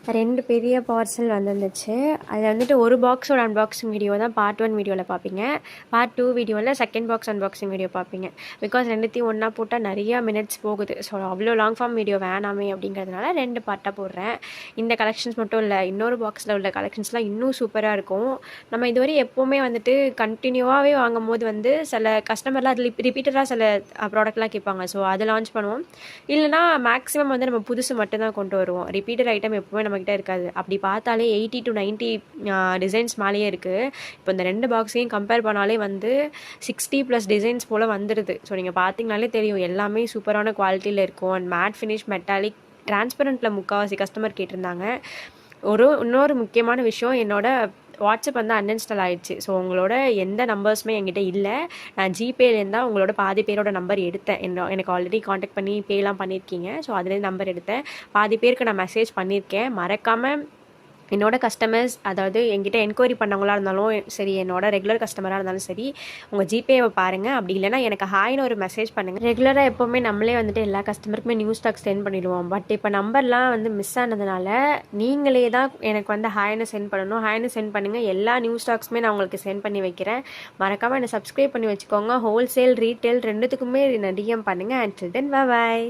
2 பெரிய பார்சல் வந்துருந்துச்சு. அதில் வந்துட்டு ஒரு பாக்ஸோட அன்பாக்சிங் வீடியோ தான் பார்ட் 1 வீடியோவில் பார்ப்பீங்க. பார்ட் 2 வீடியோவில் செகண்ட் பாக்ஸ் அன்பாக்சிங் வீடியோ பார்ப்பீங்க. பிகாஸ் 2த்தையும் ஒன்றா போட்டால் நிறையா மினிட்ஸ் போகுது. ஸோ அவ்வளோ லாங் ஃபார்ம் வீடியோ வேணாமே அப்படிங்கிறதுனால 2 பார்ட்டாக போடுறேன். இந்த கலெக்ஷன்ஸ் மட்டும் இல்லை, இன்னொரு பாக்ஸில் உள்ள கலெக்ஷன்ஸ்லாம் இன்னும் சூப்பராக இருக்கும். நம்ம இதுவரை எப்போவுமே வந்துட்டு கண்டினியூவாகவே வாங்கும் போது வந்து சில கஸ்டமர்லாம் அதில் ரிப்பீட்டடாக சில ப்ராடக்ட்லாம் கேட்பாங்க. ஸோ அதை லான்ச் பண்ணுவோம். இல்லைனா மேக்ஸிமம் வந்து நம்ம புதுசு மட்டும்தான் கொண்டு வருவோம். ரிப்பீட்டட் ஐட்டம் எப்போவுமே நம்மக்கிட்ட இருக்காது. அப்படி பார்த்தாலே 80 to 90 டிசைன்ஸ் மேலேயே இருக்குது. இப்போ இந்த 2 பாக்ஸையும் கம்பேர் பண்ணாலே வந்து 60+ டிசைன்ஸ் போல் வந்துடுது. ஸோ நீங்கள் பார்த்தீங்கனாலே தெரியும், எல்லாமே சூப்பரான குவாலிட்டியில் இருக்கும். அண்ட் மேட் ஃபினிஷ், மெட்டாலிக், டிரான்ஸ்பரண்ட்டில் முக்கால்வாசி கஸ்டமர் கேட்டிருந்தாங்க. இன்னொரு முக்கியமான விஷயம், என்னோட வாட்ஸ்அப் வந்து அன்இன்ஸ்டால் ஆகிடுச்சு. ஸோ உங்களோட எந்த நம்பர்ஸுமே என்கிட்ட இல்லை. நான் ஜிபேலேருந்து தான் உங்களோட பாதி பேரோட நம்பர் எடுத்தேன். எனக்கு ஆல்ரெடி காண்டாக்ட் பண்ணி பேலாம் பண்ணியிருக்கீங்க. ஸோ அதுலேருந்து நம்பர் எடுத்தேன். பாதி பேருக்கு நான் மெசேஜ் பண்ணியிருக்கேன். மறக்காமல் என்னோட கஸ்டமர்ஸ், அதாவது என்கிட்ட என்கொயரி பண்ணவங்களாக இருந்தாலும் சரி, என்னோட ரெகுலர் கஸ்டமராக இருந்தாலும் சரி, உங்கள் ஜிபேவை பாருங்கள். அப்படி இல்லைனா எனக்கு ஹாய்னு ஒரு மெசேஜ் பண்ணுங்கள். ரெகுலராக எப்போவுமே நம்மளே வந்துட்டு எல்லா கஸ்டமருக்குமே நியூ ஸ்டாக் சென்ட் பண்ணிடுவோம். பட் இப்போ நம்பர்லாம் வந்து மிஸ் ஆனதுனால நீங்களே தான் எனக்கு வந்து ஹாய்னு சென்ட் பண்ணணும். ஹாய்னு சென்ட் பண்ணுங்கள். எல்லா நியூ ஸ்டாக்ஸுமே நான் உங்களுக்கு சென்ட் பண்ணி வைக்கிறேன். மறக்காமல் என்னை சப்ஸ்கிரைப் பண்ணி வச்சுக்கோங்க. ஹோல்சேல், ரீட்டெயில் 2த்துக்குமே டிஎம் பண்ணுங்கள். And then bye.